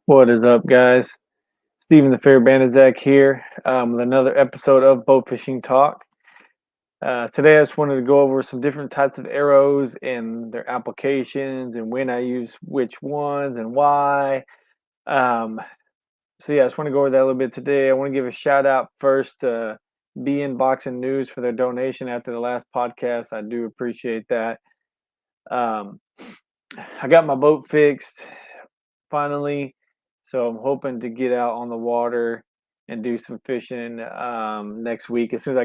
What is up, guys? Stephen the Fair Banizak here with another episode of Bowfishing Talk. Today, I just wanted to go over some different types of arrows and their applications and when I use which ones and why. Um, I just want to go over that a little bit today. I want to give a shout out first to B Boxing News for their donation after the last podcast. I do appreciate that. Um, I got my boat fixed finally. So I'm hoping to get out on the water and do some fishing next week. As soon as I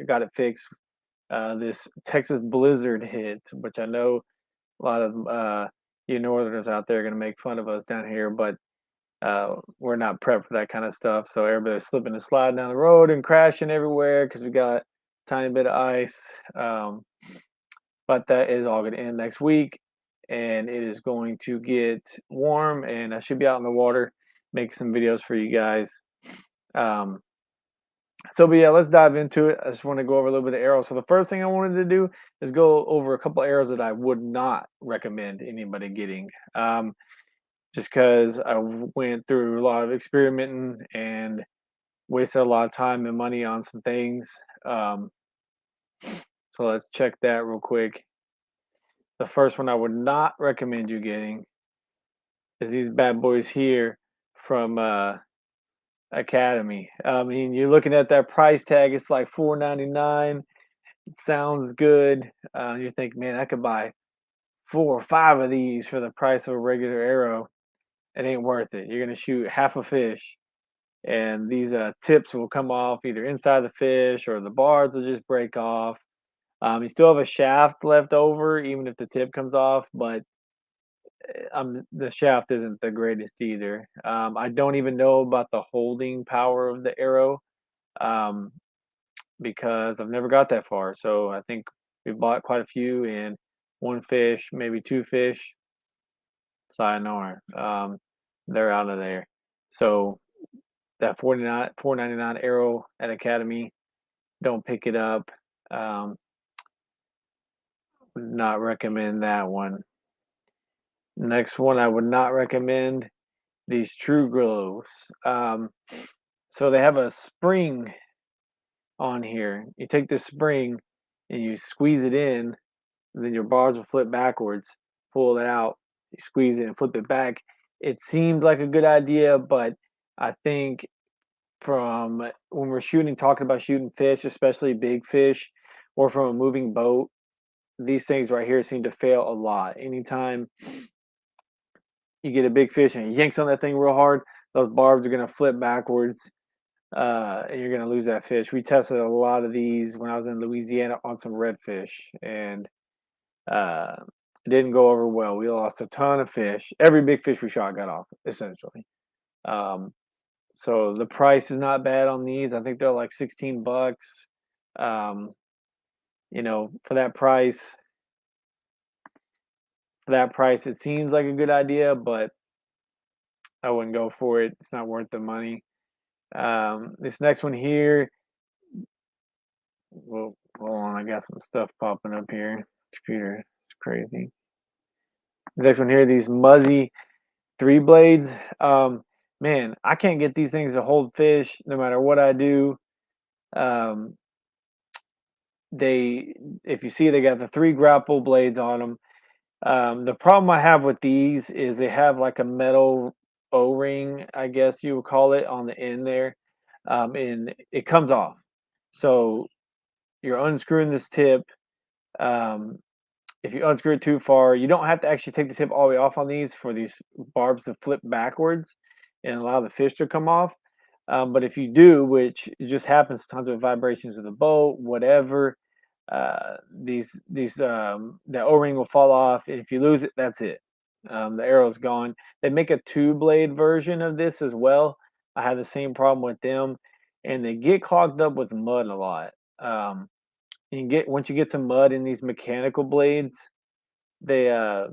got it fixed. This Texas blizzard hit, which I know a lot of you northerners out there are going to make fun of us down here, but we're not prepped for that kind of stuff. So everybody's slipping and sliding down the road and crashing everywhere because we got a tiny bit of ice. But that is all going to end next week, and it is going to get warm, and I should be out in the water making some videos for you guys. Um, but yeah, let's dive into it. I just want to go over a little bit of arrows. So the first thing I wanted to do is go over a couple arrows that I would not recommend anybody getting. Just because I went through a lot of experimenting and wasted a lot of time and money on some things. Um, so let's check that real quick. The first one I would not recommend you getting is these bad boys here from Academy. I mean, you're looking at that price tag; it's like $4.99. It sounds good. You think, man, I could buy 4 or 5 of these for the price of a regular arrow. It ain't worth it. You're gonna shoot half a fish, and these tips will come off either inside the fish or the barbs will just break off. You still have a shaft left over, even if the tip comes off, but the shaft isn't the greatest either. I don't even know about the holding power of the arrow um, because I've never got that far. So I think we bought quite a few, and one fish, maybe two fish, sayonara. They're out of there. So that 4.99 arrow at Academy, don't pick it up. Um, would not recommend that one. Next one I would not recommend these True Glows. So they have a spring on here. You take this spring and you squeeze it in, and then your bars will flip backwards. Pull it out, you squeeze it and flip it back. It seemed like a good idea, but I think from when we're talking about shooting fish, especially big fish, or from a moving boat, these things right here seem to fail a lot. Anytime you get a big fish and it yanks on that thing real hard, those barbs are going to flip backwards, and you're going to lose that fish. We tested a lot of these when I was in Louisiana on some redfish, and uh, it didn't go over well. We lost a ton of fish. Every big fish we shot got off, essentially. Um, so the price is not bad on these. I think they're like $16. Um, for that price, it seems like a good idea, but I wouldn't go for it. It's not worth the money. This next one here, well, hold on, I got some stuff popping up here. Computer, it's crazy. This next one here, these Muzzy 3 blades. Man, I can't get these things to hold fish no matter what I do. Um, if you see, they got the 3 grapple blades on them. The problem I have with these is they have like a metal O-ring, I guess you would call it, on the end there, and it comes off. So you're unscrewing this tip. Um, if you unscrew it too far, you don't have to actually take the tip all the way off on these for these barbs to flip backwards and allow the fish to come off. But if you do, which just happens sometimes with vibrations of the boat, whatever, the O-ring will fall off, and if you lose it, that's it. The arrow's gone. They make a 2 blade version of this as well. I had the same problem with them, and they get clogged up with mud a lot. Once you get some mud in these mechanical blades, they uh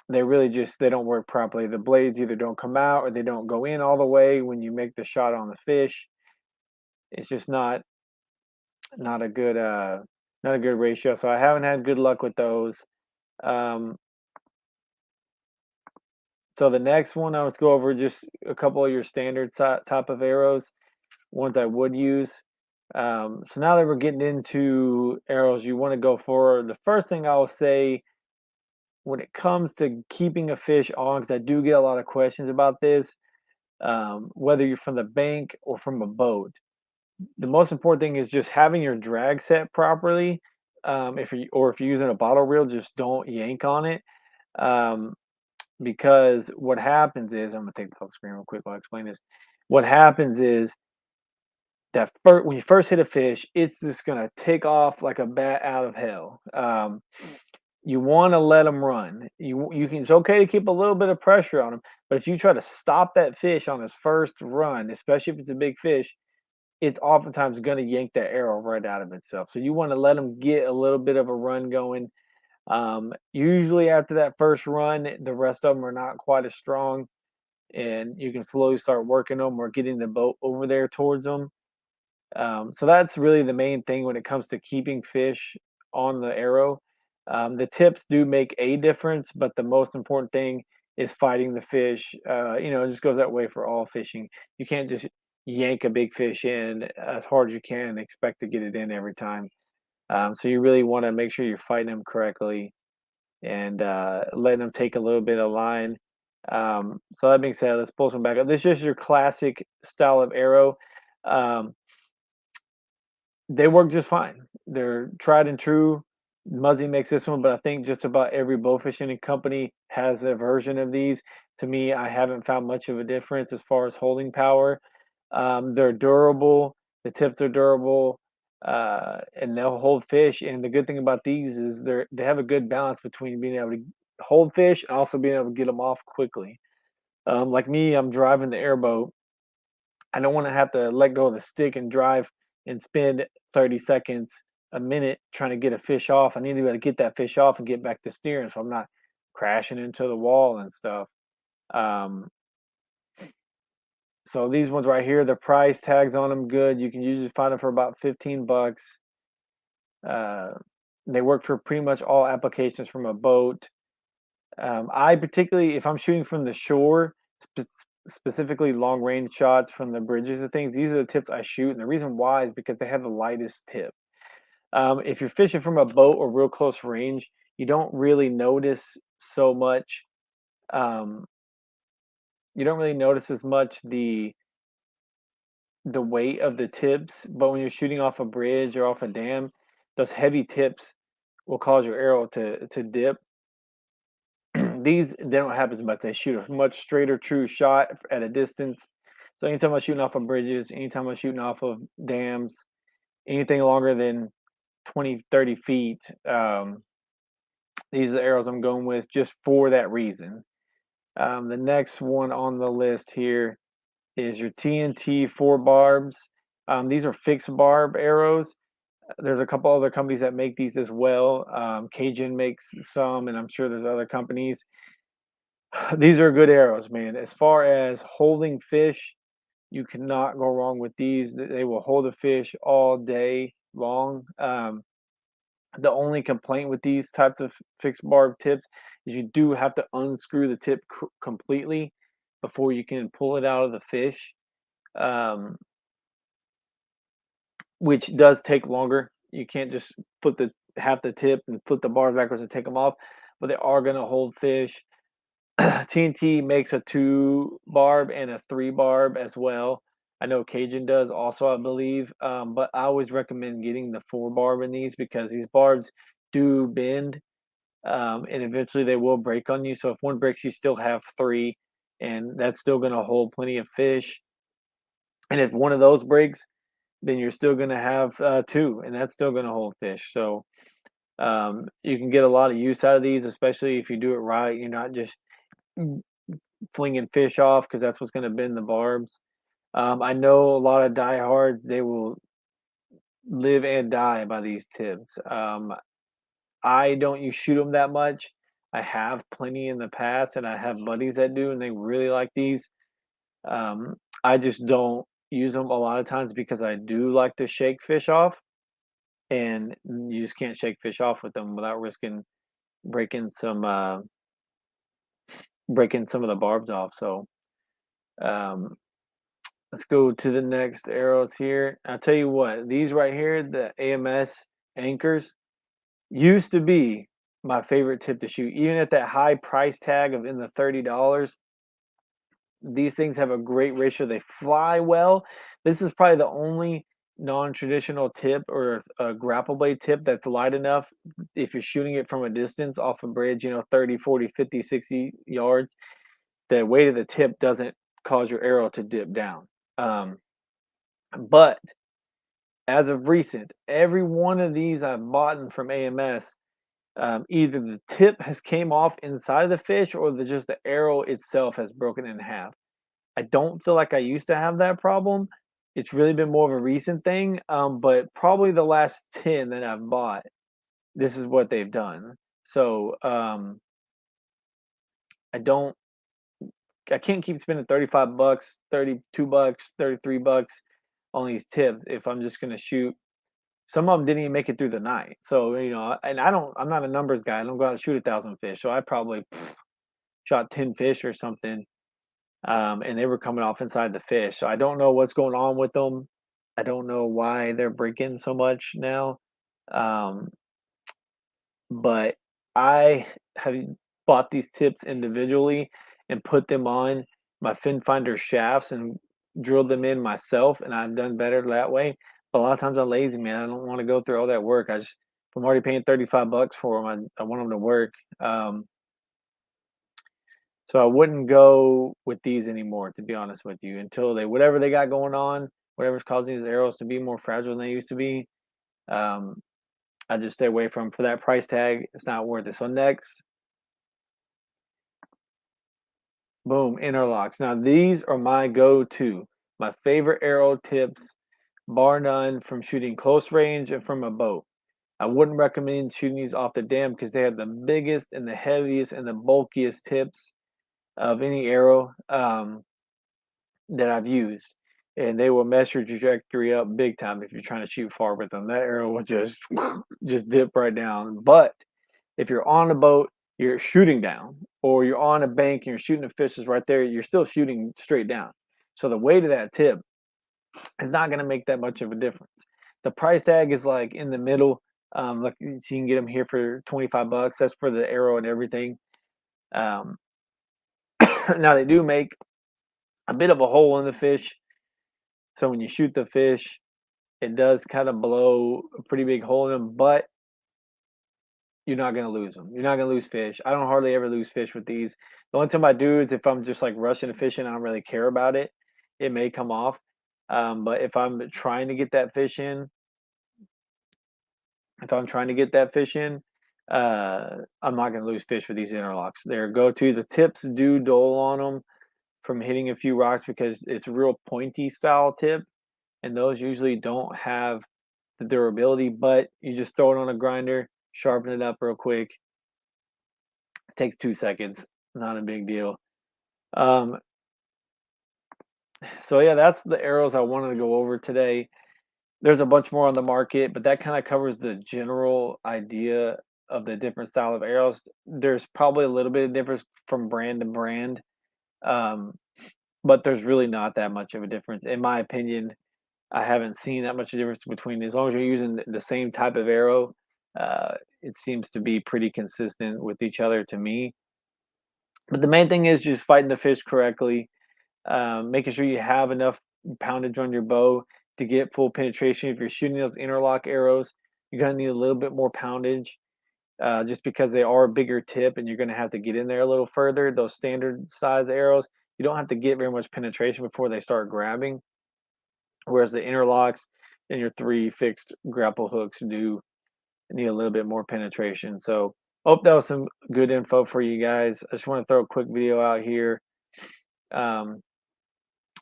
they really just they don't work properly. The blades either don't come out or they don't go in all the way when you make the shot on the fish. It's just not a good not a good ratio. So I haven't had good luck with those. Um So the next one, let's go over just a couple of your standard type of arrows, ones I would use. So now that we're getting into arrows you want to go for, the first thing I will say when it comes to keeping a fish on, because I do get a lot of questions about this, whether you're from the bank or from a boat, the most important thing is just having your drag set properly. If you're using a bottle reel, just don't yank on it. Um, because what happens is, I'm gonna take this off the screen real quick while I explain this. What happens is that when you first hit a fish, it's just gonna take off like a bat out of hell. You want to let them run. You can. It's okay to keep a little bit of pressure on them, but if you try to stop that fish on his first run, especially if it's a big fish, it's oftentimes going to yank that arrow right out of itself. So you want to let them get a little bit of a run going. Usually after that first run, the rest of them are not quite as strong, and you can slowly start working them or getting the boat over there towards them. So that's really the main thing when it comes to keeping fish on the arrow. The tips do make a difference, but the most important thing is fighting the fish. It just goes that way for all fishing. You can't just yank a big fish in as hard as you can and expect to get it in every time. So you really want to make sure you're fighting them correctly and letting them take a little bit of line. So that being said, let's pull some back up. This is just your classic style of arrow. Um, they work just fine. They're tried and true. Muzzy makes this one, but I think just about every bow fishing company has a version of these. To me, I haven't found much of a difference as far as holding power. They're durable. The tips are durable, and they'll hold fish. And the good thing about these is they have a good balance between being able to hold fish and also being able to get them off quickly. Like me, I'm driving the airboat. I don't want to have to let go of the stick and drive and spend 30 seconds, a minute trying to get a fish off. I need to be able to get that fish off and get back to steering so I'm not crashing into the wall and stuff. Um, so these ones right here, the price tags on them good. You can usually find them for about 15 bucks. Uh, they work for pretty much all applications from a boat. I particularly, if I'm shooting from the shore, specifically long range shots from the bridges and things, these are the tips I shoot. And the reason why is because they have the lightest tip. If you're fishing from a boat or real close range, you don't really notice so much. Um, you don't really notice as much the weight of the tips, but when you're shooting off a bridge or off a dam, those heavy tips will cause your arrow to dip. These they don't have as much. They shoot a much straighter, true shot at a distance. So anytime I'm shooting off of bridges, anytime I'm shooting off of dams, anything longer than 20, 30 feet, these are the arrows I'm going with just for that reason. The next one on the list here is your TNT 4 barbs. These are fixed barb arrows. There's a couple other companies that make these as well. Cajun makes some, and I'm sure there's other companies. These are good arrows, man. As far as holding fish, you cannot go wrong with these. They will hold a fish all day long. The only complaint with these types of fixed barb tips is you do have to unscrew the tip completely before you can pull it out of the fish, um, which does take longer. You can't just put the half the tip and flip the bars backwards and take them off, but they are going to hold fish. TNT makes a 2 barb and a 3 barb as well. I know Cajun does also, I believe, but I always recommend getting the 4 barb in these because these barbs do bend, and eventually they will break on you. So if one breaks, you still have 3, and that's still going to hold plenty of fish. And if one of those breaks, then you're still going to have 2, and that's still going to hold fish. So you can get a lot of use out of these, especially if you do it right. You're not just flinging fish off because that's what's going to bend the barbs. I know a lot of diehards, they will live and die by these tips. I don't you shoot them that much. I have plenty in the past, and I have buddies that do, and they really like these. I just don't use them a lot of times because I do like to shake fish off, and you just can't shake fish off with them without risking breaking some breaking some of the barbs off. So um, let's go to the next arrows here. I'll tell you what, these right here, the AMS Anchors, used to be my favorite tip to shoot. Even at that high price tag of in the $30, these things have a great ratio. They fly well. This is probably the only non-traditional tip or a grapple blade tip that's light enough if you're shooting it from a distance off a bridge, 30, 40, 50, 60 yards. The weight of the tip doesn't cause your arrow to dip down. But as of recent, every one of these I've bought from AMS, either the tip has came off inside of the fish or just the arrow itself has broken in half. I don't feel like I used to have that problem. It's really been more of a recent thing, but probably the last 10 that I've bought, this is what they've done. So I don't, I can't keep spending 35 bucks, 32 bucks, 33 bucks on these tips if I'm just gonna shoot. Some of them didn't even make it through the night. So, and I'm not a numbers guy. I don't go out and shoot 1,000 fish. So I probably shot 10 fish or something, and they were coming off inside the fish. So I don't know what's going on with them. I don't know why they're breaking so much now. Um, but I have bought these tips individually and put them on my fin finder shafts and drilled them in myself, and I've done better that way. But a lot of times I'm lazy, man. I don't want to go through all that work. If I'm already paying 35 bucks for them, I want them to work. So I wouldn't go with these anymore, to be honest with you, until whatever they got going on, whatever's causing these arrows to be more fragile than they used to be. Um, I just stay away from for that price tag. It's not worth it. So next, boom, interlocks. Now these are my go-to, my favorite arrow tips, bar none, from shooting close range and from a boat. I wouldn't recommend shooting these off the dam because they have the biggest and the heaviest and the bulkiest tips of any arrow that I've used. And they will mess your trajectory up big time if you're trying to shoot far with them. That arrow will just just dip right down. But if you're on a boat, you're shooting down, or you're on a bank and you're shooting the fishes right there, you're still shooting straight down. So the weight of that tip is not going to make that much of a difference. The price tag is like in the middle. Like so you can get them here for 25 bucks. That's for the arrow and everything. Um, now they do make a bit of a hole in the fish. So when you shoot the fish, it does kind of blow a pretty big hole in them, but you're not gonna lose them. You're not gonna lose fish. I don't hardly ever lose fish with these. The only time I do is if I'm just like rushing a fish and I don't really care about it, it may come off. But if I'm trying to get that fish in, I'm not gonna lose fish with these interlocks. They're go-to. The tips do dull on them from hitting a few rocks because it's a real pointy style tip, and those usually don't have the durability, but you just throw it on a grinder, sharpen it up real quick. It takes 2 seconds, not a big deal. Um, so yeah, that's the arrows I wanted to go over today. There's a bunch more on the market, but that kind of covers the general idea of the different style of arrows. There's probably a little bit of difference from brand to brand, um, but there's really not that much of a difference, in my opinion. I haven't seen that much difference between, as long as you're using the same type of arrow, it seems to be pretty consistent with each other to me. But the main thing is just fighting the fish correctly, making sure you have enough poundage on your bow to get full penetration. If you're shooting those interlock arrows, you're gonna need a little bit more poundage, just because they are a bigger tip and you're gonna have to get in there a little further. Those standard size arrows, you don't have to get very much penetration before they start grabbing. Whereas the interlocks and your three fixed grapple hooks do need a little bit more penetration. So hope that was some good info for you guys. I just want to throw a quick video out here. Um,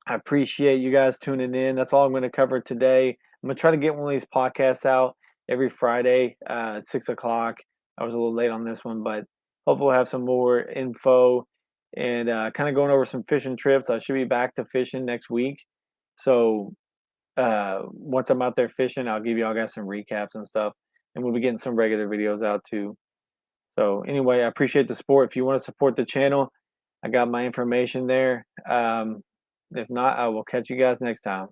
I appreciate you guys tuning in. That's all I'm going to cover today. I'm going to try to get one of these podcasts out every Friday at 6 o'clock. I was a little late on this one, but hopefully we'll have some more info and kind of going over some fishing trips. I should be back to fishing next week. So once I'm out there fishing, I'll give you all guys some recaps and stuff, and we'll be getting some regular videos out too. So anyway, I appreciate the support. If you want to support the channel, I got my information there. If not, I will catch you guys next time.